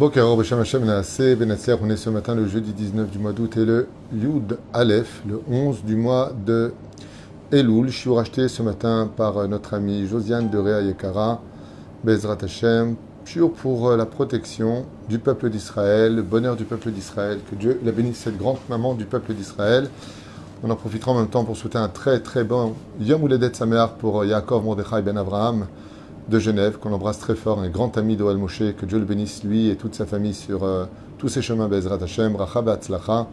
Boker Or Beshem Hashem Naaseh Benatzliach. On est ce matin le jeudi 19 du mois d'août et le Yud Aleph, le 11 du mois de Elul. Je suis racheté ce matin par notre ami Josiane de Réa Yekara, Bezrat Hashem, pour la protection du peuple d'Israël, le bonheur du peuple d'Israël. Que Dieu la bénisse, cette grande maman du peuple d'Israël. On en profitera en même temps pour souhaiter un très bon Yom Uledet Sameach pour Yaakov Mordechai Ben Avraham de Genève, qu'on embrasse très fort, un grand ami d'Ohel Moshe, que Dieu le bénisse lui et toute sa famille sur tous ses chemins, Bezrat Hashem, Racha Be'atzlacha.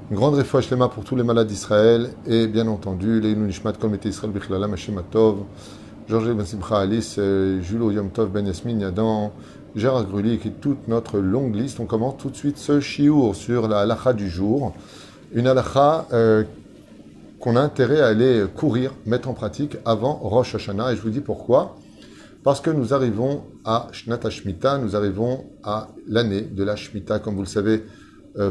Une grande réfouach lema pour tous les malades d'Israël et bien entendu, les Nishmat Kol Mete Israël Bichlalam Hashem Atov, Georges Ben Simcha Alice, Julo Yom Tov Ben Yasmin Yadan, Gérard Grully, qui est toute notre longue liste. On commence tout de suite ce shiur sur la halakha du jour, une halakha qu'on a intérêt à aller courir, mettre en pratique avant Rosh Hashanah, et je vous dis pourquoi. Parce que nous arrivons à Shnat HaShmita, nous arrivons à l'année de la Shemitah, comme vous le savez,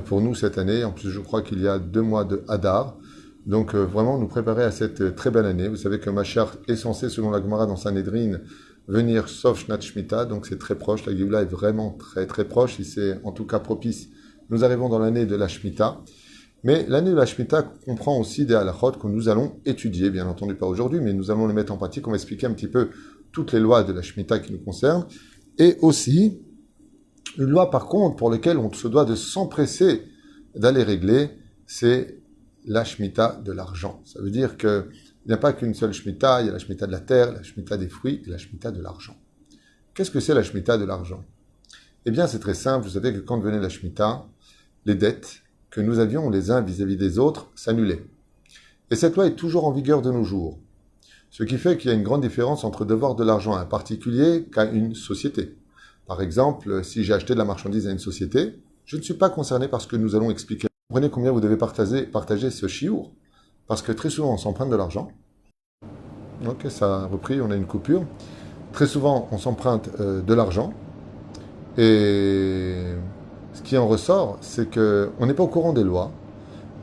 pour nous cette année. En plus, je crois qu'il y a 2 mois de Hadar. Donc, vraiment, nous préparer à cette très belle année. Vous savez que Mashiach est censé, selon la Gemara dans Sanhedrin, venir sauf Shnat Shemitah. Donc, c'est très proche. La Géoula est vraiment très proche. Si c'est en tout cas propice, nous arrivons dans l'année de la Shemitah. Mais l'année de la Shemitah comprend aussi des halachot que nous allons étudier, bien entendu pas aujourd'hui, mais nous allons les mettre en pratique. On va expliquer un petit peu toutes les lois de la Shemitah qui nous concernent, et aussi une loi par contre pour laquelle on se doit de s'empresser d'aller régler, c'est la Shemitah de l'argent. Ça veut dire qu'il n'y a pas qu'une seule Shemitah, il y a la Shemitah de la terre, la Shemitah des fruits et la Shemitah de l'argent. Qu'est-ce que c'est la Shemitah de l'argent? Eh bien c'est très simple, vous savez que quand venait la Shemitah, les dettes que nous avions les uns vis-à-vis des autres s'annulaient. Et cette loi est toujours en vigueur de nos jours. Ce qui fait qu'il y a une grande différence entre devoir de l'argent à un particulier qu'à une société. Par exemple, si j'ai acheté de la marchandise à une société, je ne suis pas concerné par ce que nous allons expliquer. Vous comprenez combien vous devez partager ce chiour, parce que très souvent on s'emprunte de l'argent. Ok, ça a repris, on a une coupure. Très souvent on s'emprunte de l'argent, et ce qui en ressort, c'est qu'on n'est pas au courant des lois.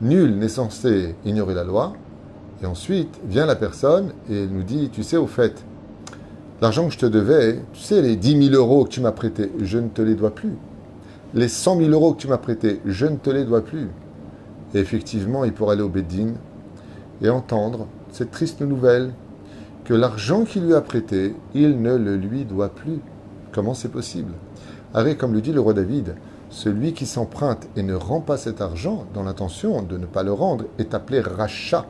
Nul n'est censé ignorer la loi. Et ensuite, vient la personne et elle nous dit, tu sais, au fait, l'argent que je te devais, tu sais, les 10 000 euros que tu m'as prêtés, je ne te les dois plus. Les 100 000 euros que tu m'as prêtés, je ne te les dois plus. Et effectivement, il pourra aller au Beddin et entendre cette triste nouvelle que l'argent qu'il lui a prêté, il ne le lui doit plus. Comment c'est possible? Arrête, comme le dit le roi David, celui qui s'emprunte et ne rend pas cet argent dans l'intention de ne pas le rendre est appelé rachat.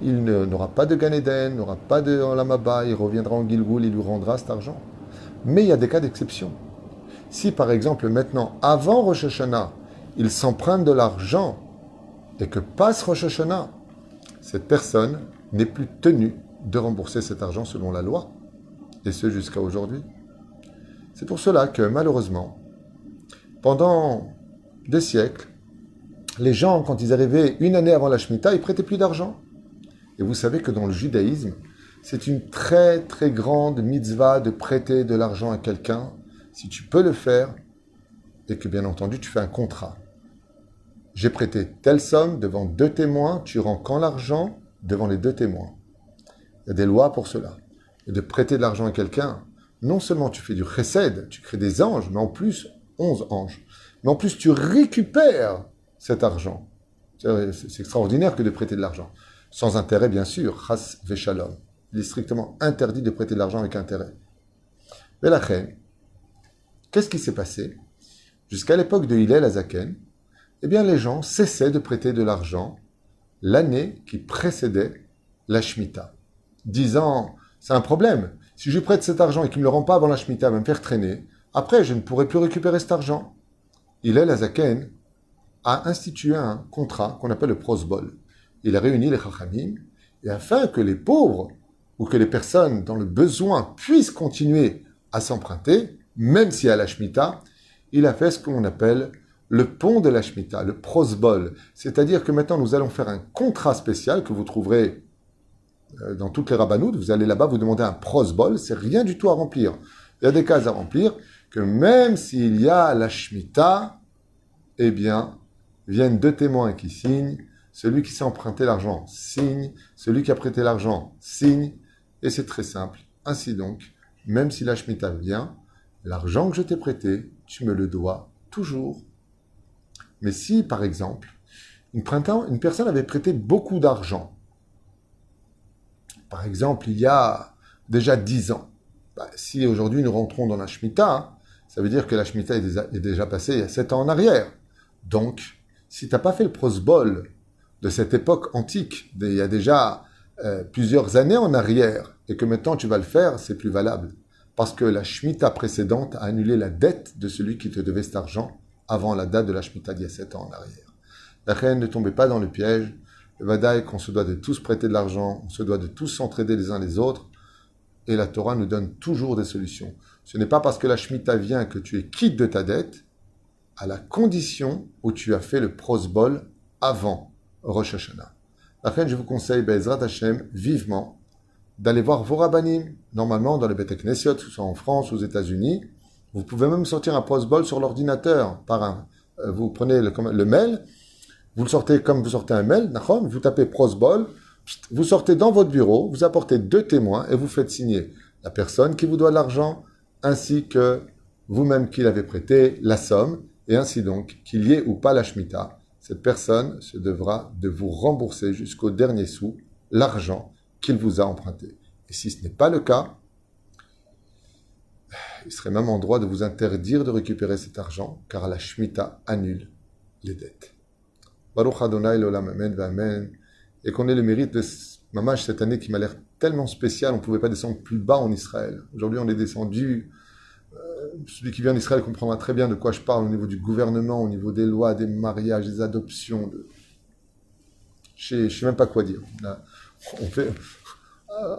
Il n'aura pas de Gan Eden, n'aura pas de Olam Haba, il reviendra en Gilgoul, il lui rendra cet argent. Mais il y a des cas d'exception. Si par exemple maintenant, avant Rosh Hashanah, il s'emprunte de l'argent et que passe Rosh Hashanah, cette personne n'est plus tenue de rembourser cet argent selon la loi, et ce jusqu'à aujourd'hui. C'est pour cela que malheureusement, pendant des siècles, les gens, quand ils arrivaient une année avant la Shemitah, ils prêtaient plus d'argent. Et vous savez que dans le judaïsme, c'est une très grande mitzvah de prêter de l'argent à quelqu'un, si tu peux le faire, et que bien entendu tu fais un contrat. J'ai prêté telle somme devant 2 témoins, tu rends quand l'argent devant les 2 témoins. Il y a des lois pour cela. Et de prêter de l'argent à quelqu'un, non seulement tu fais du chesed, tu crées des anges, mais en plus 11 anges. Mais en plus tu récupères cet argent. C'est extraordinaire que de prêter de l'argent. Sans intérêt, bien sûr, chas veshalom. Il est strictement interdit de prêter de l'argent avec intérêt. Mais la reine, qu'est-ce qui s'est passé? Jusqu'à l'époque de Hillel Azaken, eh bien, les gens cessaient de prêter de l'argent l'année qui précédait la Shemitah, disant, c'est un problème. Si je lui prête cet argent et qu'il ne me le rend pas avant la Shemitah, il va me faire traîner. Après, je ne pourrai plus récupérer cet argent. Hillel Azaken a institué un contrat qu'on appelle le prosbol. Il a réuni les chachamim, et afin que les pauvres ou que les personnes dans le besoin puissent continuer à s'emprunter, même si à la Shemitah, il a fait ce qu'on appelle le pont de la Shemitah, le prosbol. C'est-à-dire que maintenant, nous allons faire un contrat spécial que vous trouverez dans toutes les rabbanoutes. Vous allez là-bas, vous demandez un prosbol, c'est rien du tout à remplir. Il y a des cases à remplir, que même s'il y a la Shemitah, eh bien, viennent 2 témoins qui signent. Celui qui s'est emprunté l'argent signe, celui qui a prêté l'argent signe, et c'est très simple. Ainsi donc, même si la Shemitah vient, l'argent que je t'ai prêté, tu me le dois toujours. Mais si, par exemple, une personne avait prêté beaucoup d'argent, par exemple, il y a déjà 10 ans, si aujourd'hui nous rentrons dans la Shemitah, ça veut dire que la Shemitah est déjà passée il y a 7 ans en arrière. Donc, si tu n'as pas fait le prosbol de cette époque antique, il y a déjà plusieurs années en arrière, et que maintenant tu vas le faire, c'est plus valable. Parce que la Shemitah précédente a annulé la dette de celui qui te devait cet argent avant la date de la Shemitah d'il y a 7 ans en arrière. La reine, ne tombez pas dans le piège. Le Vadaï, qu'on se doit de tous prêter de l'argent, on se doit de tous s'entraider les uns les autres, et la Torah nous donne toujours des solutions. Ce n'est pas parce que la Shemitah vient que tu es quitte de ta dette, à la condition où tu as fait le prosbol avant Rosh Hashanah. La reine, je vous conseille, Be'ezrat Hashem, vivement, d'aller voir vos rabbanim. Normalement, dans les Beth Knessiot, que ce soit en France ou aux États-Unis, vous pouvez même sortir un prosbol sur l'ordinateur. Vous prenez le mail, vous le sortez comme vous sortez un mail, vous tapez prosbol, vous sortez dans votre bureau, vous apportez 2 témoins et vous faites signer la personne qui vous doit l'argent, ainsi que vous-même qui l'avez prêté, la somme, et ainsi donc, qu'il y ait ou pas la Shemitah, cette personne se devra de vous rembourser jusqu'au dernier sou l'argent qu'il vous a emprunté. Et si ce n'est pas le cas, il serait même en droit de vous interdire de récupérer cet argent, car la Shemitah annule les dettes. Baruch Adonai l'olam amen v'amen. Et qu'on ait le mérite de Mamash cette année qui m'a l'air tellement spécial, on ne pouvait pas descendre plus bas en Israël. Aujourd'hui, on est descendu. Celui qui vient d'Israël comprendra très bien de quoi je parle au niveau du gouvernement, au niveau des lois, des mariages, des adoptions. Je ne sais même pas quoi dire.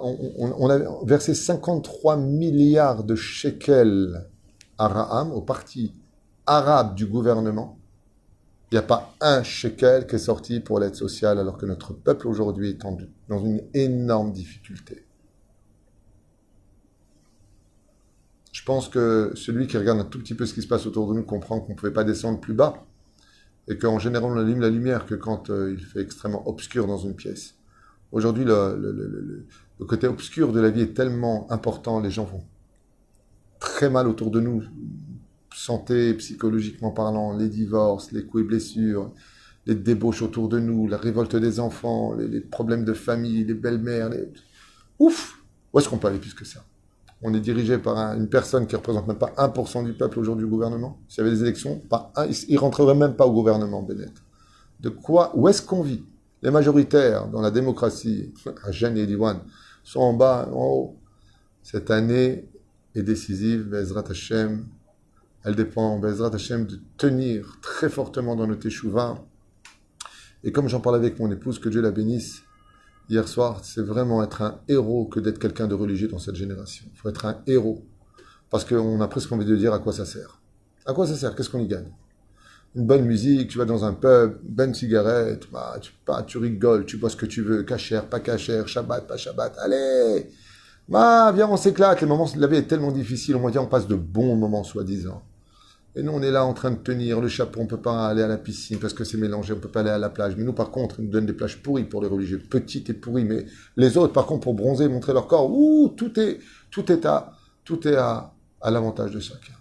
On a versé 53 milliards de shekels à Raham, au parti arabe du gouvernement. Il n'y a pas un shekel qui est sorti pour l'aide sociale, alors que notre peuple aujourd'hui est dans une énorme difficulté. Je pense que celui qui regarde un tout petit peu ce qui se passe autour de nous comprend qu'on ne pouvait pas descendre plus bas, et qu'en général on allume la lumière que quand il fait extrêmement obscur dans une pièce. Aujourd'hui, le côté obscur de la vie est tellement important, les gens vont très mal autour de nous, santé, psychologiquement parlant, les divorces, les coups et blessures, les débauches autour de nous, la révolte des enfants, les problèmes de famille, les belles-mères. Ouf! Où est-ce qu'on peut aller plus que ça? On est dirigé par une personne qui ne représente même pas 1% du peuple aujourd'hui au gouvernement. S'il y avait des élections, il ne rentrerait même pas au gouvernement, Bennett. Où est-ce qu'on vit? Les majoritaires dans la démocratie, Hajjan et Diwan, sont en bas, en haut. Cette année est décisive, Be'ezrat Hashem. Elle dépend, Be'ezrat Hashem, de tenir très fortement dans nos teshuva. Et comme j'en parlais avec mon épouse, que Dieu la bénisse, hier soir, c'est vraiment être un héros que d'être quelqu'un de religieux dans cette génération. Il faut être un héros. Parce qu'on a presque envie de dire à quoi ça sert. À quoi ça sert? Qu'est-ce qu'on y gagne? Une bonne musique, tu vas dans un pub, une bonne cigarette, tu rigoles, tu bois ce que tu veux, cachère, pas cachère, Shabbat, pas Shabbat, allez, viens, on s'éclate. Les moments de la vie est tellement difficile, on passe de bons moments, soi-disant. Et nous, on est là en train de tenir le chapeau, on ne peut pas aller à la piscine parce que c'est mélangé, on ne peut pas aller à la plage. Mais nous, par contre, ils nous donnent des plages pourries pour les religieux, petites et pourries. Mais les autres, par contre, pour bronzer, montrer leur corps, tout est à l'avantage de chacun.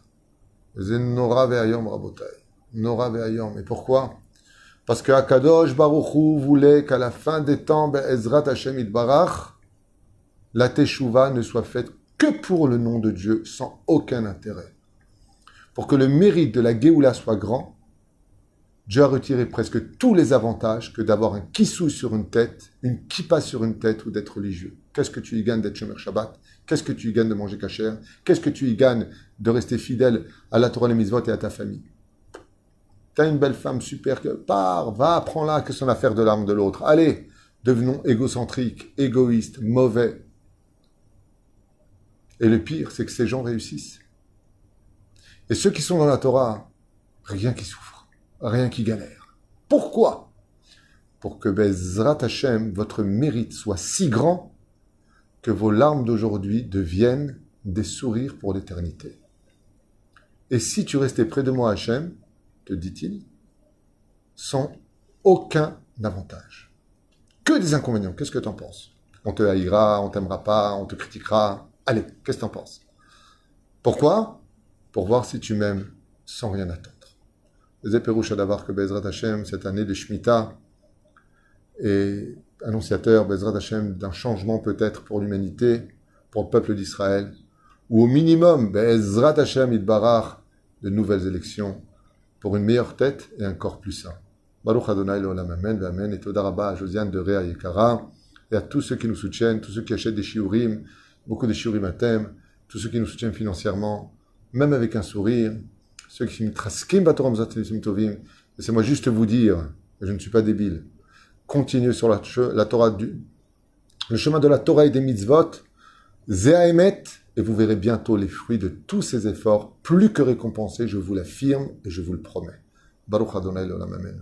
Nora ve'ayom rabotai. Nora ve'ayom. Et pourquoi? Parce que Akadosh Baruch Hu voulait qu'à la fin des temps, Be'ezrat Hashem Itbarach, la teshuva ne soit faite que pour le nom de Dieu, sans aucun intérêt. Pour que le mérite de la Géoula soit grand, Dieu a retiré presque tous les avantages que d'avoir un kissou sur une tête, une kippa sur une tête ou d'être religieux. Qu'est-ce que tu y gagnes d'être Shomer Shabbat? Qu'est-ce que tu y gagnes de manger kasher? Qu'est-ce que tu y gagnes de rester fidèle à la Torah, les mitzvot et à ta famille? T'as une belle femme super, va, prends-la, que c'est l'affaire de l'âme de l'autre. Allez, devenons égocentriques, égoïstes, mauvais. Et le pire, c'est que ces gens réussissent. Et ceux qui sont dans la Torah, rien qui souffre, rien qui galère. Pourquoi? Pour que Be'ezrat Hashem, votre mérite soit si grand que vos larmes d'aujourd'hui deviennent des sourires pour l'éternité. Et si tu restais près de moi, Hashem, te dit-il, sans aucun avantage. Que des inconvénients. Qu'est-ce que tu en penses? On te haïra, on t'aimera pas, on te critiquera. Allez, qu'est-ce que tu en penses? Pourquoi? Pour voir si tu m'aimes sans rien attendre. Zeperouch Adavar que Bezrat Hashem, cette année de Shemitah, est annonciateur, Bezrat Hashem, d'un changement peut-être pour l'humanité, pour le peuple d'Israël, ou au minimum, Bezrat Hashem Idbarach, de nouvelles élections, pour une meilleure tête et un corps plus sain. Baruch Adonai Leolam Amen, Amen, et Toda Rabba à Josiane de Réa Yekara, et à tous ceux qui nous soutiennent, tous ceux qui achètent des shiurim, beaucoup de shiurim à thème, tous ceux qui nous soutiennent financièrement, même avec un sourire, ceux qui mitraskim batoram zatim tovim. Laissez-moi juste vous dire, et je ne suis pas débile, continuez sur la Torah le chemin de la Torah et des mitzvot, Zéaemet, et vous verrez bientôt les fruits de tous ces efforts, plus que récompensés, je vous l'affirme et je vous le promets. Baruch Adonai Leolam Amen.